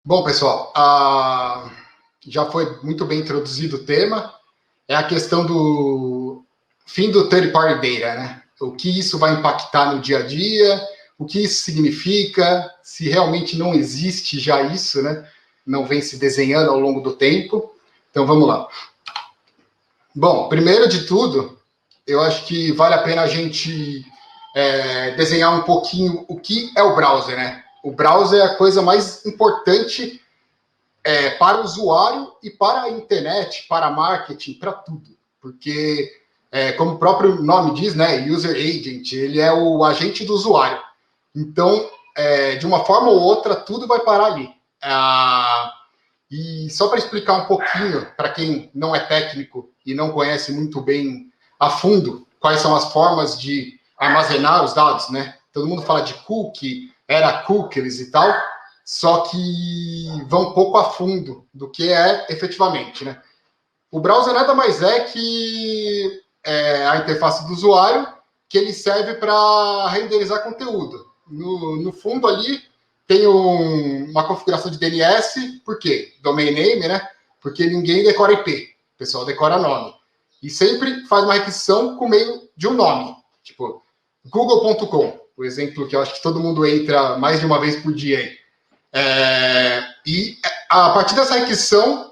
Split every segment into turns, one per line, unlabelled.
Bom, pessoal, já foi muito bem introduzido o tema. É a questão do fim do third party data, né? O que isso vai impactar no dia a dia, o que isso significa, se realmente não existe já isso, né? Não vem se desenhando ao longo do tempo. Então, vamos lá. Bom, primeiro de tudo, eu acho que vale a pena a gente desenhar um pouquinho o que é o browser, né? O browser é a coisa mais importante para o usuário e para a internet, para marketing, para tudo. Porque, como o próprio nome diz, né, user agent, ele é o agente do usuário. Então, de uma forma ou outra, tudo vai parar ali. E só para explicar um pouquinho, para quem não é técnico e não conhece muito bem a fundo quais são as formas de armazenar os dados, né? Todo mundo fala de cookie, era cookies e tal, só que vão um pouco a fundo do que é efetivamente, né? O browser nada mais é que a interface do usuário, que ele serve para renderizar conteúdo. No fundo ali tem uma configuração de DNS, por quê? Domain name, né? Porque ninguém decora IP, o pessoal decora nome. E sempre faz uma requisição com meio de um nome, tipo google.com, o exemplo que eu acho que todo mundo entra mais de uma vez por dia aí. E a partir dessa requisição,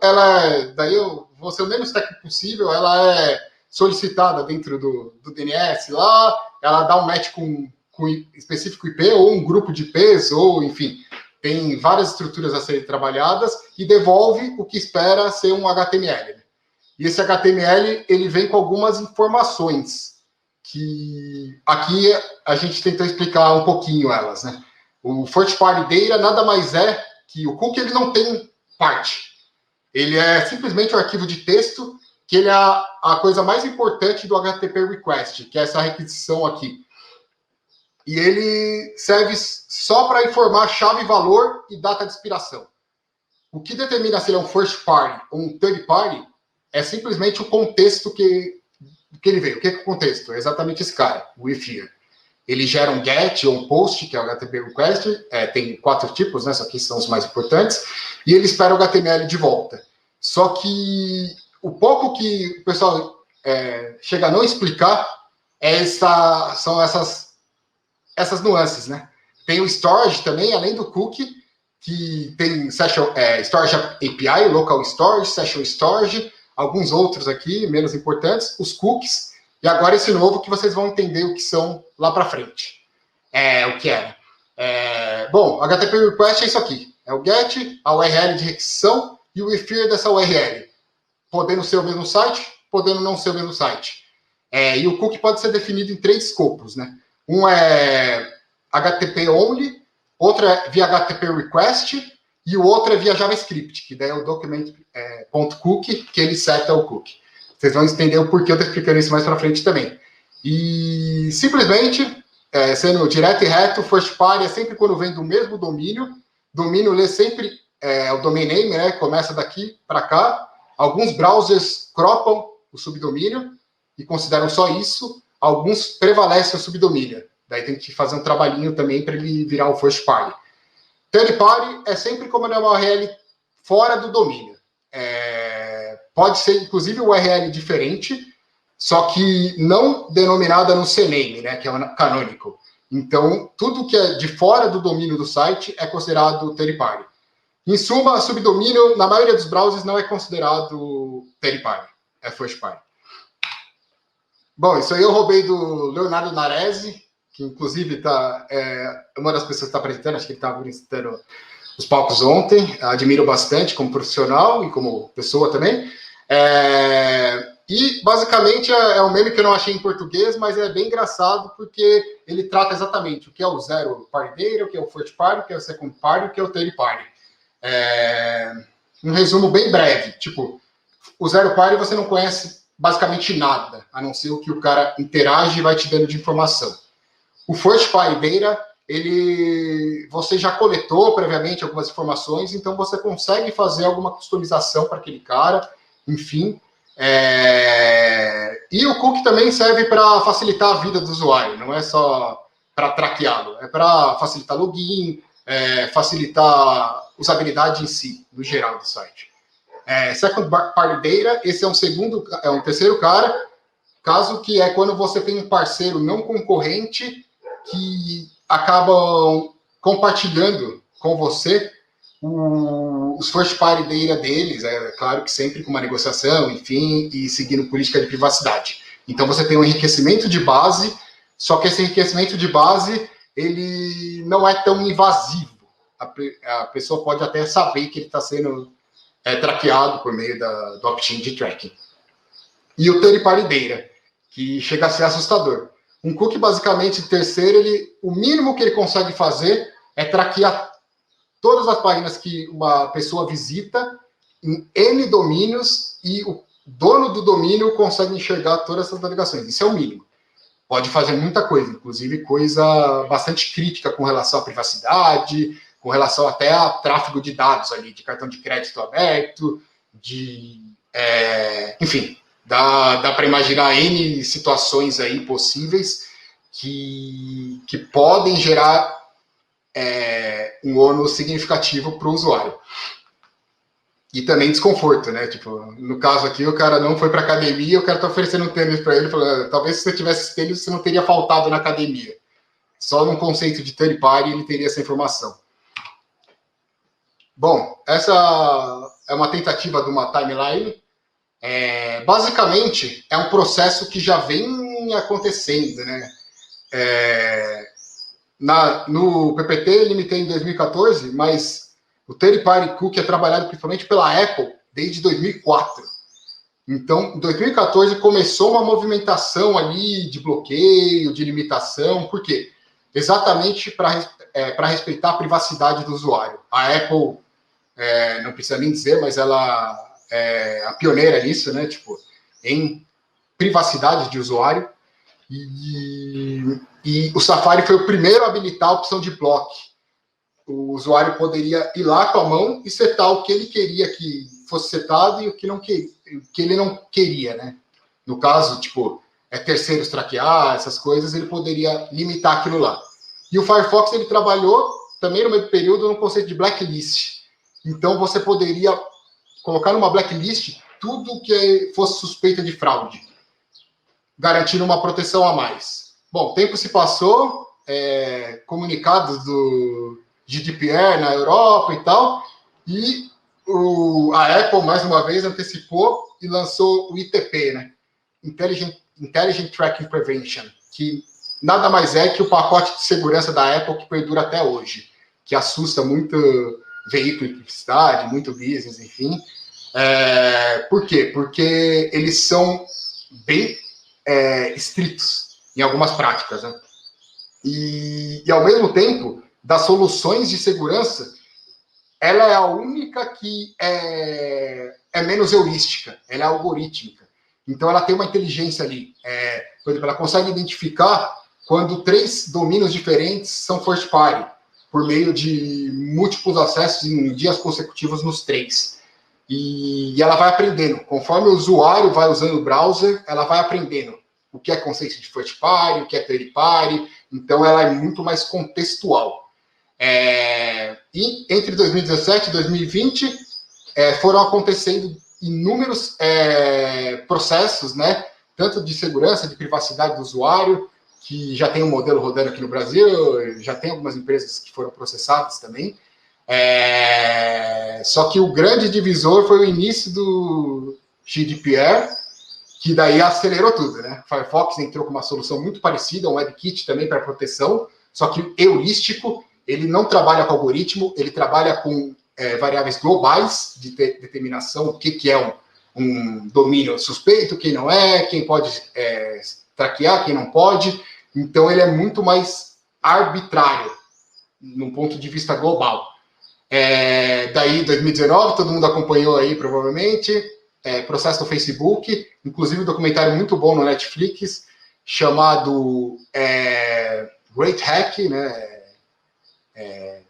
daí eu vou ser o menos técnico possível, ela é solicitada dentro do DNS lá, ela dá um match com específico IP, ou um grupo de IPs, ou enfim, tem várias estruturas a serem trabalhadas e devolve o que espera ser um HTML. E esse HTML, ele vem com algumas informações, que aqui a gente tentou explicar um pouquinho elas, né? O first party data nada mais é que o cookie ele não tem parte. Ele é simplesmente um arquivo de texto, que ele é a coisa mais importante do HTTP request, que é essa requisição aqui. E ele serve só para informar chave, valor e data de expiração. O que determina se ele é um first party ou um third party é simplesmente o contexto que ele veio. O que é o contexto? É exatamente esse cara, o if here. Ele gera um GET ou um POST, que é o HTTP request, tem 4 tipos, né? Só que são os mais importantes, e ele espera o HTML de volta. Só que o pouco que o pessoal chega a não explicar são essas nuances, né? Tem o storage também, além do cookie, que tem storage API, local storage, session storage, alguns outros aqui, menos importantes, os cookies, e agora esse novo que vocês vão entender o que são lá para frente. O que é. Bom, HTTP request é isso aqui. É o GET, a URL de requisição e o if here dessa URL. Podendo ser o mesmo site, podendo não ser o mesmo site. E o cookie pode ser definido em 3 escopos, né? Um é HTTP only, outro é via HTTP request e o outro é via JavaScript, que daí é o document.cookie, que ele seta o cookie. Vocês vão entender o porquê eu estou explicando isso mais para frente também. E simplesmente, sendo direto e reto, first party é sempre quando vem do mesmo domínio. Domínio lê sempre o domain name, né? Começa daqui para cá. Alguns browsers cropam o subdomínio e consideram só isso. Alguns prevalecem o subdomínio. Daí tem que fazer um trabalhinho também para ele virar o first party. Third party é sempre como uma URL fora do domínio. Pode ser, inclusive, uma URL diferente, só que não denominada no CNAME, né, que é o canonical. Então, tudo que é de fora do domínio do site é considerado third party. Em suma, subdomínio, na maioria dos browsers, não é considerado third party, é first party. Bom, isso aí eu roubei do Leonardo Naresi, que inclusive uma das pessoas que está apresentando, acho que ele estava apresentando os palcos ontem, admiro bastante como profissional e como pessoa também. E basicamente é um meme que eu não achei em português, mas é bem engraçado porque ele trata exatamente o que é o zero party data, o que é o first party, o que é o second party, o que é o third party. Um resumo bem breve, tipo, o zero party você não conhece basicamente nada, a não ser o que o cara interage e vai te dando de informação. O first party data, você já coletou previamente algumas informações, então você consegue fazer alguma customização para aquele cara, enfim. E o cookie também serve para facilitar a vida do usuário, não é só para traqueá-lo, é para facilitar login, facilitar usabilidade em si, no geral do site. Second Party Data, esse é um terceiro caso que é quando você tem um parceiro não concorrente que acabam compartilhando com você os first party data deles, claro que sempre com uma negociação, enfim, e seguindo política de privacidade. Então você tem um enriquecimento de base, só que esse enriquecimento de base, ele não é tão invasivo. A pessoa pode até saber que ele está sendo traqueado por meio do opt-in de tracking. E o third party data, que chega a ser assustador. Um cookie, basicamente, terceiro, o mínimo que ele consegue fazer é traquear todas as páginas que uma pessoa visita em N domínios e o dono do domínio consegue enxergar todas essas navegações. Isso é o mínimo. Pode fazer muita coisa, inclusive coisa bastante crítica com relação à privacidade, com relação até a tráfego de dados ali, de cartão de crédito aberto, enfim, dá para imaginar N situações aí possíveis que podem gerar um ônus significativo para o usuário. E também desconforto, né? Tipo, no caso aqui, o cara não foi para academia, o cara está oferecendo um tênis para ele, falando, talvez se você tivesse esse tênis, você não teria faltado na academia. Só num conceito de third party ele teria essa informação. Bom, essa é uma tentativa de uma timeline. Basicamente, é um processo que já vem acontecendo, né? No PPT, ele limitei em 2014, mas o third party cookie é trabalhado principalmente pela Apple desde 2004. Então, em 2014, começou uma movimentação ali de bloqueio, de limitação. Por quê? Exatamente para respeitar a privacidade do usuário. A Apple, não precisa nem dizer, mas ela é a pioneira nisso, né? Tipo, em privacidade de usuário. E o Safari foi o primeiro a habilitar a opção de block. O usuário poderia ir lá com a mão e setar o que ele queria que fosse setado e o que ele não queria, né? No caso, tipo, terceiros traquear, essas coisas, ele poderia limitar aquilo lá. E o Firefox, ele trabalhou também no meio período no conceito de blacklist. Então, você poderia colocar numa blacklist tudo que fosse suspeita de fraude, garantindo uma proteção a mais. Bom, o tempo se passou, comunicados do GDPR na Europa e tal, e a Apple, mais uma vez, antecipou e lançou o ITP, né? Intelligent Tracking Prevention, que nada mais é que o pacote de segurança da Apple que perdura até hoje, que assusta muito veículo de publicidade, muito business, enfim. Por quê? Porque eles são bem estritos em algumas práticas, né? E ao mesmo tempo, das soluções de segurança, ela é a única que é menos heurística, ela é algorítmica. Então, ela tem uma inteligência ali. Por exemplo, ela consegue identificar quando 3 domínios diferentes são first party, por meio de múltiplos acessos em dias consecutivos nos 3. E ela vai aprendendo. Conforme o usuário vai usando o browser, ela vai aprendendo o que é conceito de first party, o que é third party. Então, ela é muito mais contextual. E entre 2017 e 2020, foram acontecendo inúmeros processos, né? Tanto de segurança, de privacidade do usuário, que já tem um modelo rodando aqui no Brasil, já tem algumas empresas que foram processadas também. Só que o grande divisor foi o início do GDPR, que daí acelerou tudo, né? O Firefox entrou com uma solução muito parecida, um WebKit também para proteção, só que heurístico, ele não trabalha com algoritmo, ele trabalha com variáveis globais de determinação, o que é um domínio suspeito, quem não é, quem pode traquear, quem não pode. Então, ele é muito mais arbitrário, num ponto de vista global. Daí, 2019, todo mundo acompanhou aí, provavelmente, processo do Facebook, inclusive um documentário muito bom no Netflix, chamado Great Hack, né?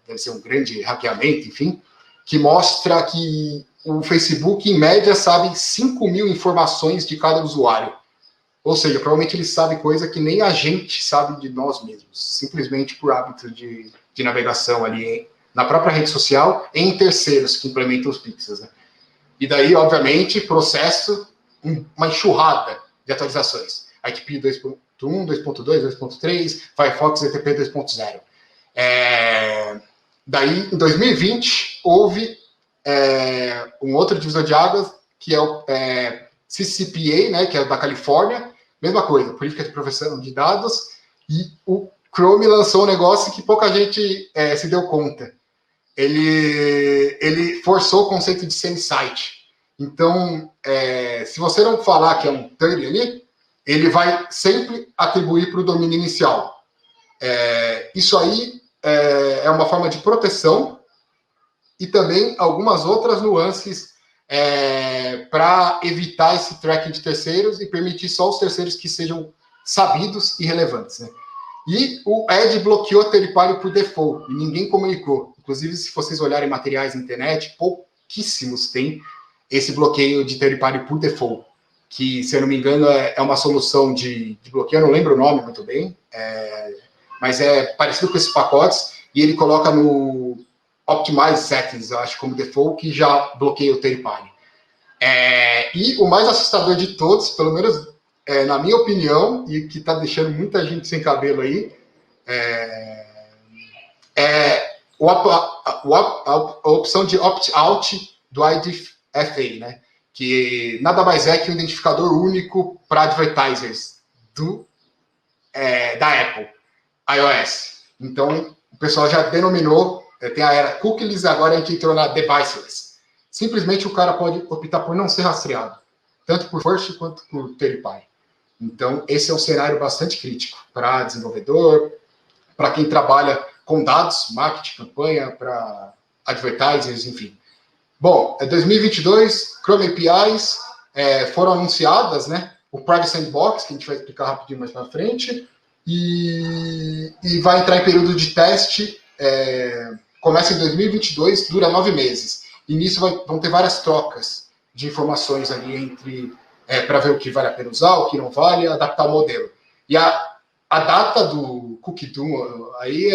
Deve ser um grande hackeamento, enfim, que mostra que o Facebook, em média, sabe 5.000 informações de cada usuário. Ou seja, provavelmente ele sabe coisa que nem a gente sabe de nós mesmos, simplesmente por hábito de navegação ali na própria rede social, em terceiros que implementam os pixels, né? E daí, obviamente, processo uma enxurrada de atualizações. ITP 2.1, 2.2, 2.3, Firefox GTP 2.0. Daí, em 2020, houve um outro divisor de águas, que é o CCPA, né, que é da Califórnia, mesma coisa, política de proteção de dados, e o Chrome lançou um negócio que pouca gente se deu conta. Ele forçou o conceito de semi-site. Então, se você não falar que é um TURI ali, ele vai sempre atribuir para o domínio inicial. Isso aí é uma forma de proteção e também algumas outras nuances para evitar esse tracking de terceiros e permitir só os terceiros que sejam sabidos e relevantes, né? E o Edge bloqueou a third party por default, e ninguém comunicou. Inclusive, se vocês olharem materiais na internet, pouquíssimos têm esse bloqueio de third party por default, que, se eu não me engano, é uma solução de bloqueio, eu não lembro o nome muito bem, mas é parecido com esses pacotes, e ele coloca no Optimize Settings, eu acho, como default, que já bloqueia o third party. E o mais assustador de todos, pelo menos na minha opinião, e que está deixando muita gente sem cabelo aí, a opção de opt-out do IDFA, né? Que nada mais é que um identificador único para advertisers da Apple, iOS. Então, o pessoal já denominou, tem a era cookieless, agora a gente entrou na deviceless. Simplesmente o cara pode optar por não ser rastreado, tanto por first quanto por third party. Então, esse é um cenário bastante crítico para desenvolvedor, para quem trabalha com dados, marketing, campanha, para advertisers, enfim. Bom, 2022, Chrome APIs foram anunciadas, né? O Private Sandbox, que a gente vai explicar rapidinho mais para frente, e vai entrar em período de teste, começa em 2022, dura 9 meses. E nisso vão ter várias trocas de informações ali entre para ver o que vale a pena usar, o que não vale, adaptar o modelo. E a data do Cookie Doom aí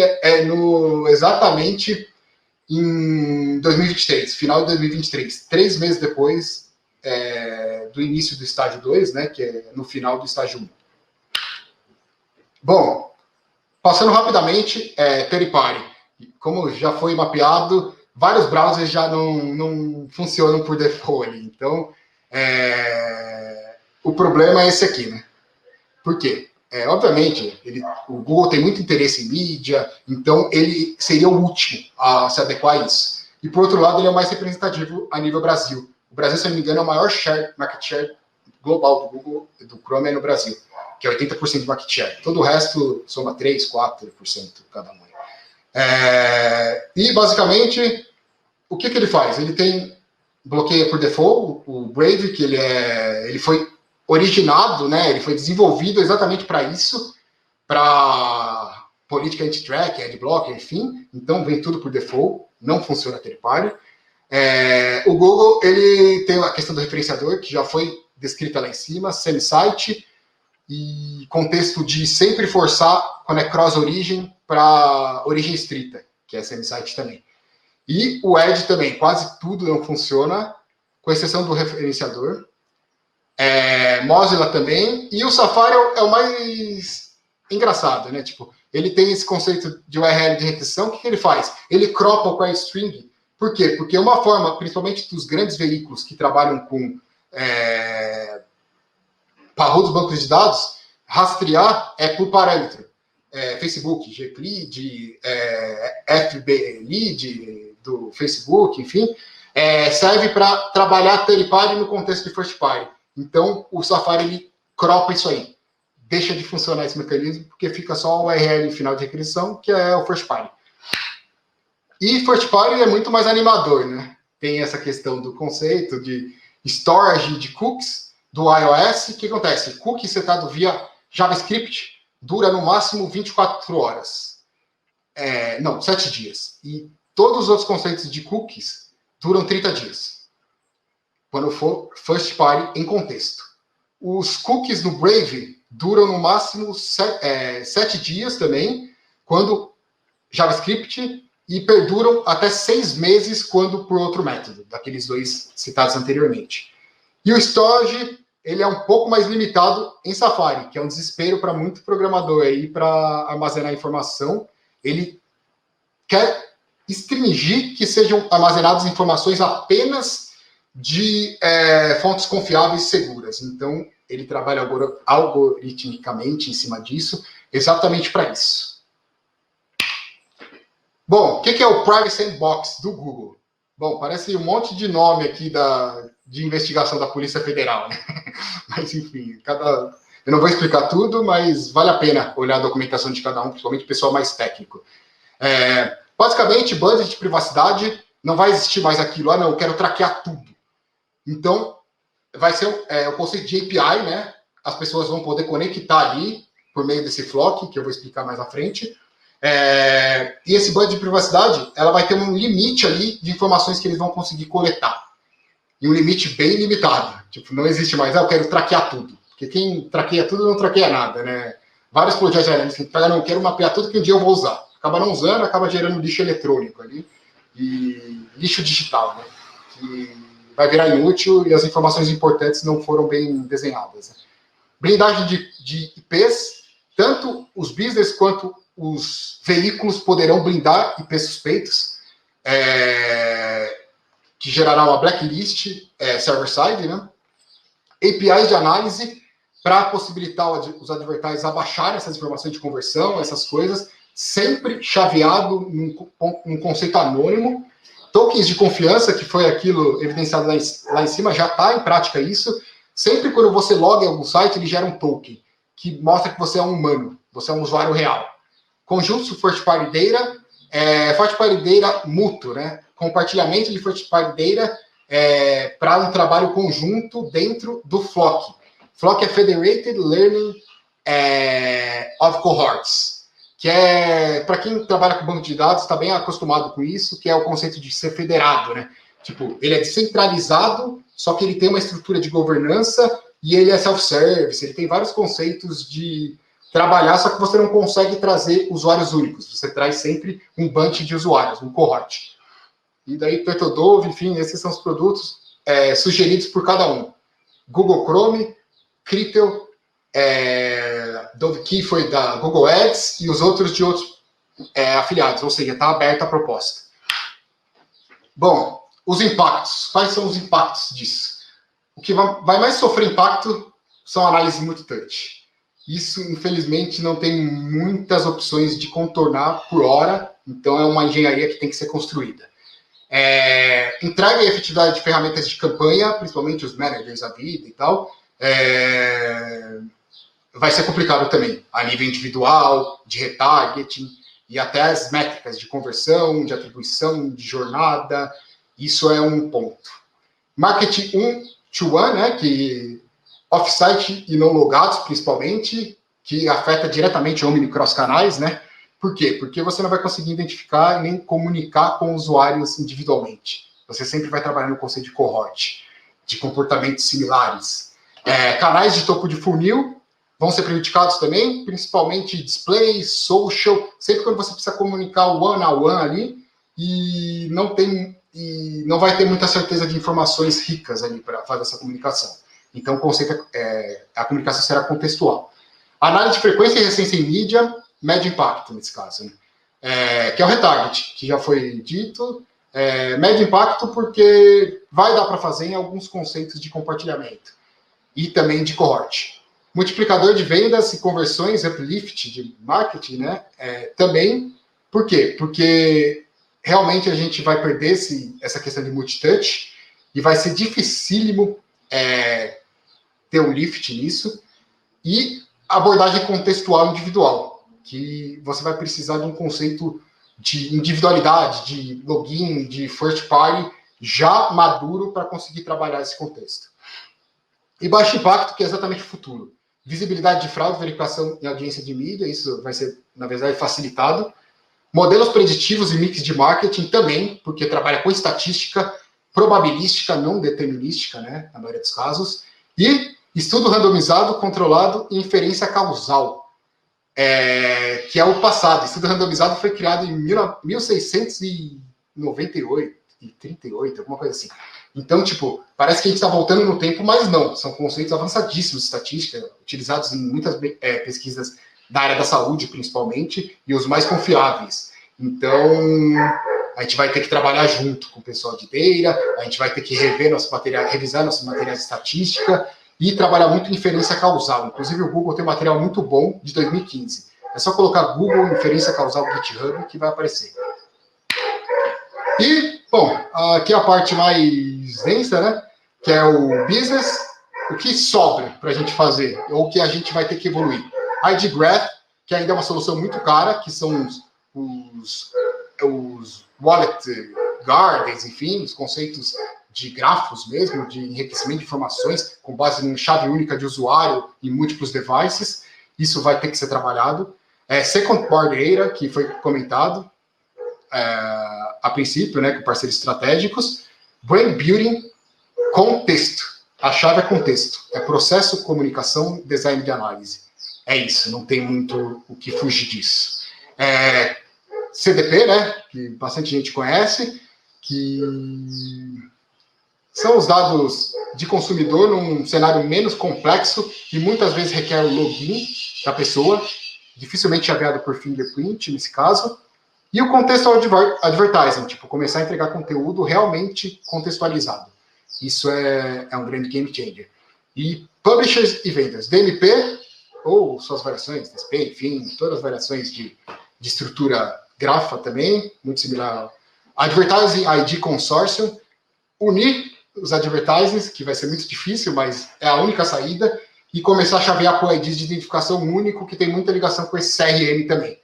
exatamente em 2023, final de 2023, 3 meses depois do início do estágio 2, né, que é no final do estágio 1. Bom, passando rapidamente, third party. Como já foi mapeado, vários browsers já não funcionam por default ali. Então, o problema é esse aqui, né? Por quê? Obviamente, o Google tem muito interesse em mídia, então ele seria o último a se adequar a isso. E, por outro lado, ele é o mais representativo a nível Brasil. O Brasil, se não me engano, é o maior market share global do Google, do Chrome, no Brasil, que é 80% de market share. Todo o resto soma 3%, 4% cada um. E, basicamente, o que ele faz? Ele tem bloqueio por default, o Brave, que ele foi originado, né? Ele foi desenvolvido exatamente para isso, para política anti-track, adblocker, enfim. Então, vem tudo por default, não funciona third party. O Google, ele tem a questão do referenciador, que já foi descrita lá em cima, semi-site, e contexto de sempre forçar, quando é cross-origin, para origem estrita, que é semi-site também. E o Edge também, quase tudo não funciona, com exceção do referenciador. Mozilla também, e o Safari é o mais engraçado, né? Tipo, ele tem esse conceito de URL de requisição. O que ele faz? Ele cropa o query string. Por quê? Porque uma forma, principalmente dos grandes veículos que trabalham com parrudos bancos de dados, rastrear por parâmetro. Facebook, gclead, FBlead do Facebook, enfim, serve para trabalhar third party no contexto de first party. Então, o Safari ele cropa isso aí. Deixa de funcionar esse mecanismo, porque fica só o URL final de requisição, que é o first party. E first party é muito mais animador, né? Tem essa questão do conceito de storage de cookies do iOS. O que acontece? Cookie setado via JavaScript dura no máximo 24 horas. 7 dias. E todos os outros conceitos de cookies duram 30 dias. Quando for first party em contexto. Os cookies no Brave duram no máximo 7 dias também, quando JavaScript e perduram até 6 meses quando por outro método, daqueles 2 citados anteriormente. E o storage, ele é um pouco mais limitado em Safari, que é um desespero para muito programador aí para armazenar informação. Ele quer restringir que sejam armazenadas informações apenas de fontes confiáveis e seguras. Então, ele trabalha algoritmicamente em cima disso, exatamente para isso. Bom, o que é o Privacy Sandbox do Google? Bom, parece um monte de nome aqui de investigação da Polícia Federal, né? Mas, enfim, eu não vou explicar tudo, mas vale a pena olhar a documentação de cada um, principalmente o pessoal mais técnico. Basicamente, budget de privacidade, não vai existir mais aquilo, não, eu quero traquear tudo. Então, vai ser o conceito de API, né? As pessoas vão poder conectar ali, por meio desse Flock, que eu vou explicar mais à frente. E esse budget de privacidade, ela vai ter um limite ali de informações que eles vão conseguir coletar. E um limite bem limitado. Tipo, não existe mais, eu quero traquear tudo. Porque quem traqueia tudo não traqueia nada, né? Vários projetos que não, eu quero mapear tudo que um dia eu vou usar. Acaba não usando, acaba gerando lixo eletrônico ali. E lixo digital, né? Que vai virar inútil e as informações importantes não foram bem desenhadas. Né? Blindagem de IPs, tanto os business quanto os veículos poderão blindar IPs suspeitos, que gerará uma blacklist server-side, né? APIs de análise para possibilitar os advertisers abaixarem essas informações de conversão, essas coisas, sempre chaveado num conceito anônimo. Tokens de confiança, que foi aquilo evidenciado lá em cima, já está em prática isso. Sempre quando você loga em algum site, ele gera um token, que mostra que você é um humano, você é um usuário real. Conjunto first party data, first party data mútuo, né? Compartilhamento de first party data para um trabalho conjunto dentro do Flock. Flock é Federated Learning of Cohorts, que para quem trabalha com banco de dados, está bem acostumado com isso, que é o conceito de ser federado, né? Tipo, ele é descentralizado, só que ele tem uma estrutura de governança e ele é self-service, ele tem vários conceitos de trabalhar, só que você não consegue trazer usuários únicos, você traz sempre um bunch de usuários, um cohort. E daí, Turtledove, enfim, esses são os produtos sugeridos por cada um. Google Chrome, Crypto, DoveKey foi da Google Ads e os outros de outros afiliados, ou seja, está aberta a proposta. Bom, os impactos. Quais são os impactos disso? O que vai mais sofrer impacto são análises multitouch. Isso, infelizmente, não tem muitas opções de contornar por hora, então é uma engenharia que tem que ser construída. Entrega e efetividade de ferramentas de campanha, principalmente os managers da vida e tal, vai ser complicado também, a nível individual, de retargeting, e até as métricas de conversão, de atribuição, de jornada, isso é um ponto. Marketing one-to-one, né, que off-site e não logados, principalmente, que afeta diretamente home e cross-canais, né? Por quê? Porque você não vai conseguir identificar e nem comunicar com usuários individualmente. Você sempre vai trabalhar no conceito de cohort, de comportamentos similares. Canais de topo de funil vão ser prejudicados também, principalmente display, social, sempre quando você precisa comunicar one-on-one ali e não vai ter muita certeza de informações ricas ali para fazer essa comunicação. Então, o conceito a comunicação será contextual. Análise de frequência e recência em mídia, médio impacto, nesse caso, né? Que é o retarget, que já foi dito. Médio impacto porque vai dar para fazer em alguns conceitos de compartilhamento e também de cohort. Multiplicador de vendas e conversões, uplift de marketing, né? Também, por quê? Porque realmente a gente vai perder essa questão de multitouch e vai ser dificílimo ter um lift nisso. E abordagem contextual individual, que você vai precisar de um conceito de individualidade, de login, de first party, já maduro para conseguir trabalhar esse contexto. E baixo impacto, que é exatamente o futuro. Visibilidade de fraude, verificação em audiência de mídia, isso vai ser, na verdade, facilitado. Modelos preditivos e mix de marketing também, porque trabalha com estatística probabilística, não determinística, né, na maioria dos casos. E estudo randomizado, controlado e inferência causal. que é o passado. Estudo randomizado foi criado em 1698 e 38, alguma coisa assim. Então, tipo, parece que a gente está voltando no tempo, mas não. São conceitos avançadíssimos de estatística, utilizados em muitas pesquisas da área da saúde, principalmente, e os mais confiáveis. Então, a gente vai ter que trabalhar junto com o pessoal de data, a gente vai ter que revisar nossos materiais de estatística e trabalhar muito em inferência causal. Inclusive, o Google tem um material muito bom de 2015. É só colocar Google Inferência Causal GitHub que vai aparecer. E, bom, aqui é a parte mais densa, né? Que é o business. O que sobra para a gente fazer? Ou o que a gente vai ter que evoluir? ID Graph, que ainda é uma solução muito cara, que são os wallet gardens, enfim, os conceitos de grafos mesmo, de enriquecimento de informações com base em chave única de usuário em múltiplos devices. Isso vai ter que ser trabalhado. Second Party Data, que foi comentado a princípio, né, com parceiros estratégicos. Brand Building, contexto. A chave é contexto. É processo, comunicação, design de análise. É isso, não tem muito o que fugir disso. CDP, né, que bastante gente conhece, que são os dados de consumidor num cenário menos complexo e muitas vezes requer o login da pessoa, dificilmente chaveado por fingerprint, nesse caso. E o contextual advertising, tipo, começar a entregar conteúdo realmente contextualizado. Isso é um grande game changer. E publishers e vendors, DMP, ou suas variações, DSP, enfim, todas as variações de estrutura grafa também, muito similar ao Advertising ID Consortium, unir os advertisers, que vai ser muito difícil, mas é a única saída, e começar a chavear por IDs de identificação único, que tem muita ligação com esse CRM também.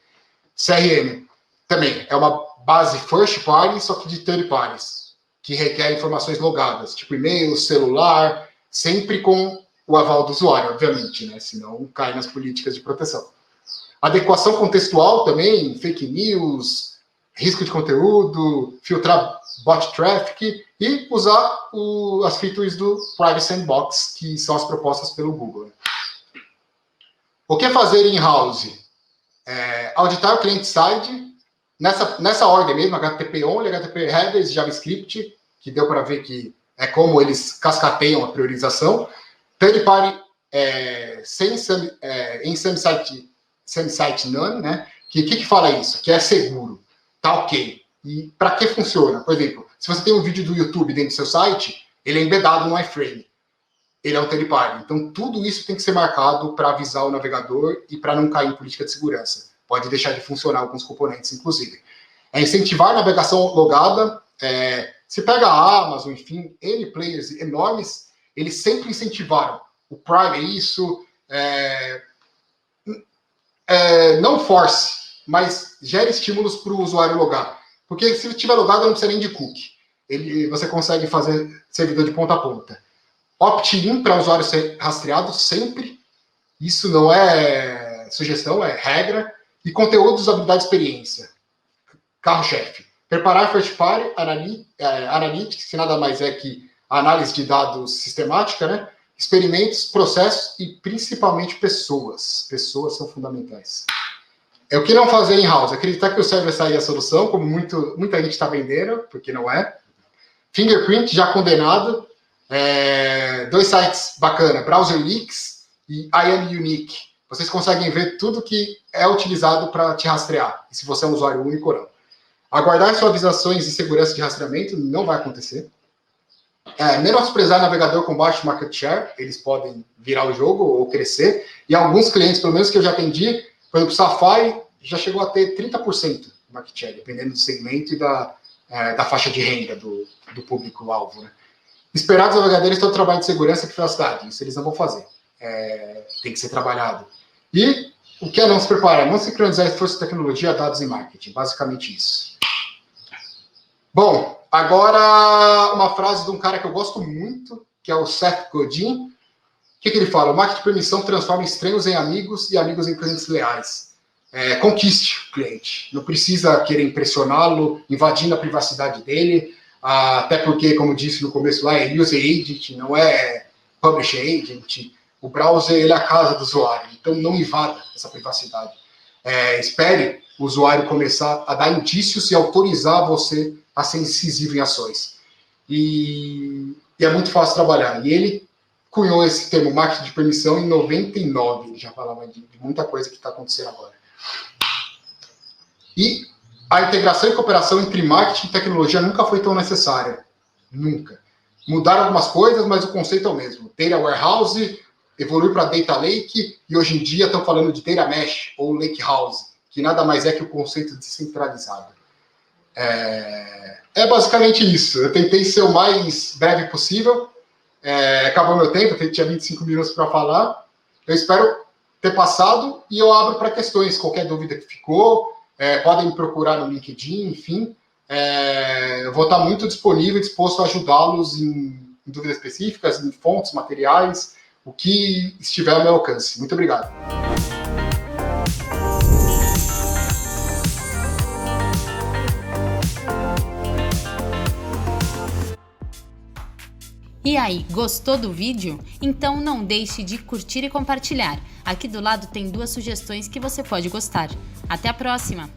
CRM também é uma base first party, só que de third parties, que requer informações logadas, tipo e-mail, celular, sempre com o aval do usuário, obviamente, né? Senão cai nas políticas de proteção. Adequação contextual também, fake news, risco de conteúdo, filtrar bot traffic e usar as features do Privacy Sandbox, que são as propostas pelo Google. O que fazer in-house? Auditar o client-side, nessa ordem mesmo, HTTP-only, HTTP-headers, JavaScript, que deu para ver que é como eles cascateiam a priorização. Third party em semi-site none, né? Que fala isso? Que é seguro, tá ok. E para que funciona? Por exemplo, se você tem um vídeo do YouTube dentro do seu site, ele é embedado no iframe. Ele é um third party. Então, tudo isso tem que ser marcado para avisar o navegador e para não cair em política de segurança. Pode deixar de funcionar alguns componentes, inclusive. Incentivar a navegação logada. Se pega a Amazon, enfim, N players enormes, eles sempre incentivaram. O Prime é isso. Não force, mas gere estímulos para o usuário logar. Porque se tiver logado, não precisa nem de cookie. Você consegue fazer servidor de ponta a ponta. Opt-in para o usuário ser rastreado sempre. Isso não é sugestão, é regra. E conteúdo de usabilidade e experiência. Carro-chefe. Preparar first party, analytics, que nada mais é que análise de dados sistemática, né? Experimentos, processos e principalmente pessoas. Pessoas são fundamentais. O que não fazer in-house? Acreditar que o server é a solução, como muita gente está vendendo, porque não é. Fingerprint já condenado. 2 sites bacana, Browser Leaks e I Am Unique. Vocês conseguem ver tudo que é utilizado para te rastrear, e se você é um usuário único ou não. Aguardar suavizações e segurança de rastreamento não vai acontecer. Menosprezar navegador com baixo market share, eles podem virar o jogo ou crescer. E alguns clientes, pelo menos que eu já atendi, por exemplo, Safari já chegou a ter 30% de market share, dependendo do segmento e da faixa de renda do público-alvo, né? Esperar dos navegadores ter o trabalho de segurança e privacidade. Isso eles não vão fazer. Tem que ser trabalhado. E o que é não se preparar? Não sincronizar esforço de tecnologia, dados e marketing. Basicamente isso. Bom, agora uma frase de um cara que eu gosto muito, que é o Seth Godin. O que ele fala? O marketing de permissão transforma estranhos em amigos e amigos em clientes leais. Conquiste o cliente. Não precisa querer impressioná-lo, invadindo a privacidade dele. Até porque, como disse no começo lá, é user agent, não é publisher agent. O browser ele é a casa do usuário. Então, não invada essa privacidade. Espere o usuário começar a dar indícios e autorizar você a ser incisivo em ações. E é muito fácil trabalhar. E ele cunhou esse termo marketing de permissão em 99. Ele já falava de muita coisa que está acontecendo agora. E a integração e cooperação entre marketing e tecnologia nunca foi tão necessária. Nunca. Mudaram algumas coisas, mas o conceito é o mesmo. Data Warehouse evoluiu para Data Lake e hoje em dia estão falando de Data Mesh ou Lake House, que nada mais é que o conceito descentralizado. É basicamente isso. Eu tentei ser o mais breve possível. Acabou meu tempo, eu tinha 25 minutos para falar. Eu espero ter passado e eu abro para questões. Qualquer dúvida que ficou, podem me procurar no LinkedIn, enfim. Eu vou estar muito disponível, disposto a ajudá-los em dúvidas específicas, em fontes, materiais, o que estiver ao meu alcance. Muito obrigado.
E aí, gostou do vídeo? Então não deixe de curtir e compartilhar. Aqui do lado tem 2 sugestões que você pode gostar. Até a próxima!